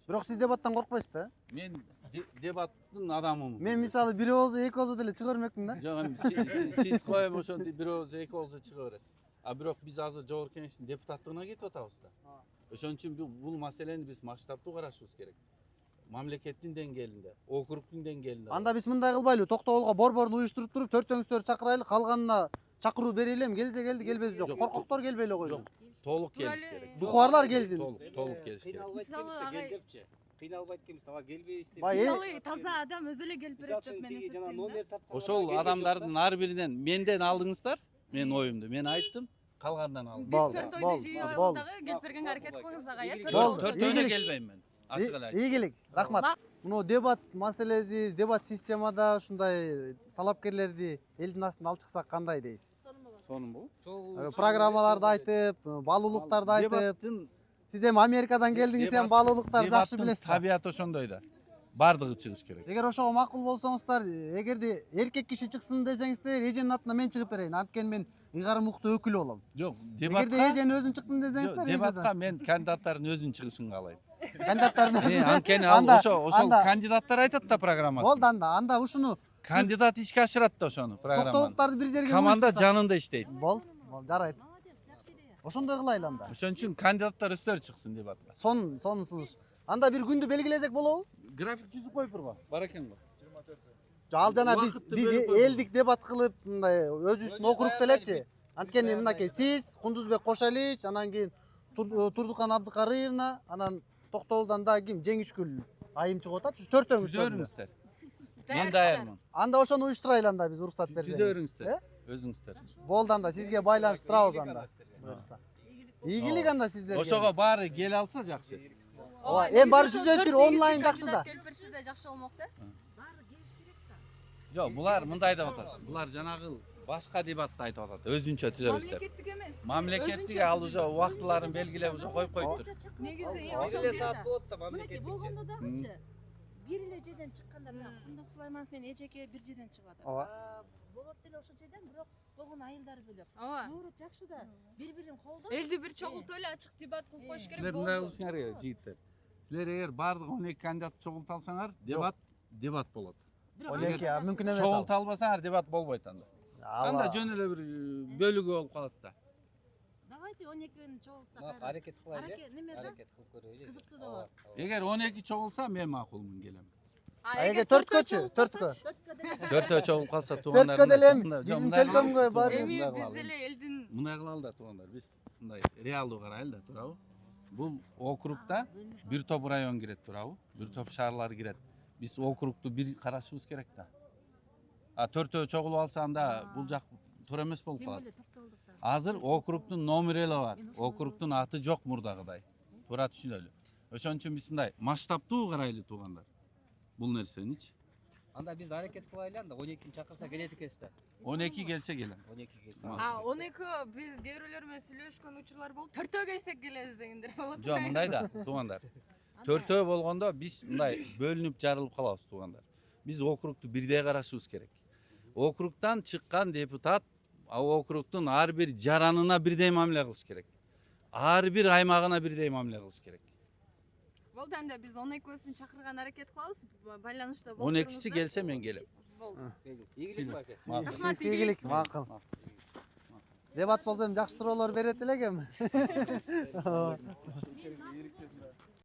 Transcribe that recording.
Бирок сиз дебаттан коркпойсуз да? Мен дебаттын адамымын. Мен мисалы бир ооз, эки ооз деле чыга бермекмин да. Жок, сиз коем ошентип бир ооз, эки ооз чыга бересиз. А бирок биз азыр жогорку кеңештин депутаттыгына кетип атабыз да. Ошон үчүн бул маселени биз масштабдуу карашыбыз керек. Мамлекеттин деңгээлинде, округдун деңгээлинде. Анда биз мындай кылбайлы, Токтогулга борборду уюштуруп туруп, төртөөңүздөр чакырайлы, калганына чакыруу берели эми, келсе келди, келбеси жок. Коркоктор келбей эле койду. Толук келиш керек. Бухарлар келсин. Толук келиш керек. Кыйналбайт экенбиз, ага келбейбиз деп. Мисалы таза адам өзү эле келип берет деп мен эсептейм. Ошол адамдардын ар биринен менден алдыңыздар, менин оюмду мен айттым, калгандан алдым. Биз төртөөдө жыйып дагы келип берген аракет кылыңыз ага, э? Төртөөнө келбейм мен. Ачык эле айттым. ийгилик, рахмат. Муну дебат маселеси, дебат системада ушундай талапкерлерди элдин астына алып чыксак кандай дейсиз? Сонун бул. Программаларды айтып, баалуулуктарды айтып. Сиз эми Америкадан келдиңиз, эми баалуулуктарды жакшы билесиз. Табиаты ошондой да. Бардыгы чыгыш керек. Эгер ошого макул болсоңуздар, эгерде эркек киши чыксын десеңиздер, эженин атына мен чыгып берейин. Анткени мен ыйгарым уктуу өкүлү болом. Жок, Эгерде эжен өзүн чыктым десеңиздер, дебатка мен кандидаттардын өзүн чыгышын каалайм. Кандидаттардын Анткени ошол кандидаттар айтат да программасын. Болду анда ушуну кандидат ишке ашырат да ошону программаны. Токтогулдарды бир жерге команда жанында иштейт. Болду, жарайт. Ошондой кылайлы анда. Ошон үчүн кандидаттар өздөрү чыксын дебатка. Сонунсуз. Анда бир күндү белгилесек болобу? График түзүп коюптур го. Бар экен го. Ал жана биз элдик дебат кылып, мындай өзүбүздүн округда элечи. Анткени мынакей сиз, Кундузбек Кошалич, анан кийин Турдукан Абдыкарыевна, анан Токтогулдан да ким? Жеңишкүл айым чыгып атат. Ушу төртөөңүз Түзөрүңүздөр. Мен даярмын. Анда ошону уюштурайлы, анда биз уруксат берсеңиз. Түзөрүңүздөр. Өзүңүздөр. Болду, анда сизге байланыштырабыз анда. Ийгилик анда сиздерге. Ошого баары келе алса жакшы. Ооба, эми баары жүзөктүр онлайн жакшы да. Келип берсе да жакшы болмок да. Баары келиш керек да. Жок, булар мындай деп атат. Булар жанагы башка дебатты айтып атат. Өзүнчө түзөбүз деп. Мамлекеттик эмес. Мамлекеттиге ал уже убактыларын белгилеп уже коюп коюптур. Негизи Ошол саат болот да Мынакей мамлекеттик. болгондо дагычы бир эле жерден чыккандар мына Кунда Сулайманов менен Эжеке бир жерден чыгып атат. Ооба. Болот деле ошол жерден, бирок болгон айылдары бөлөк. Ооба. Наоборот жакшы да. Бири-бирин колдоп. Элди бир чогултуп эле ачык дебат кылып коюш керек Силер мындай кылышыңар керек, жигиттер. Силер эгер бардык 12 кандидат чогулта алсаңар, дебат болот. 12 мүмкүн эмес. Чогулта албасаңар, дебат болбойт анда. Анда жөн эле бир бөлүгү болуп калат да. Давайте 12-ни чогултсак. Аракет кылайлы. Неме да? Аракет кылып көрөйлү. Кызыктуу да болот. Эгер 12 чогулса, мен макулмун келем. Эгер төрткөчү, төрткө. Төртөө чогулуп калса туугандар. Төрткө деле биздин чөлкөмгө бар. Эми биз деле элдин мындай кылалы да туугандар. Биз мындай реалдуу карайлы да, туурабы? Бул округда бир топ район кирет, туурабы? Бир топ шаарлар кирет. Биз округду бир карашыбыз керек да. А төртөө чогулуп алса анда бул жак туура эмес болуп калат. Азыр округдун номери эле бар. Округдун аты жок мурдагыдай. Туура түшүнөлү. Ошон үчүн биз мындай масштабтуу карайлы туугандар. Бул нерсеничи. Анда биз аракет кылайлы, анда 12-ни чакырса келет экенсиз да. 12 келсе келем. 12 келсе. 12 биз дээрөлөр менен сүйлөшкөн учурлар болуп, төртөө келсек келебиз дегендер болот. Жок, мындай да, туугандар. Төртөө болгондо биз мындай бөлүнүп жарылып калабыз, туугандар. Биз округду бирдей карашыбыз керек. Округдан чыккан депутат округдун ар бир жаранына бирдей мамиле кылыш керек. Ар бир аймагына бирдей мамиле кылыш керек. Болду, анда биз 12-өсүн чакырган аракет кылабыз. Байланышта болуп. 12-си келсе мен келем. Болду. Ийгилик баке. Рахмат, Ийгилик, макул. Дебат болсо эми жакшы суроолор берет элек эми.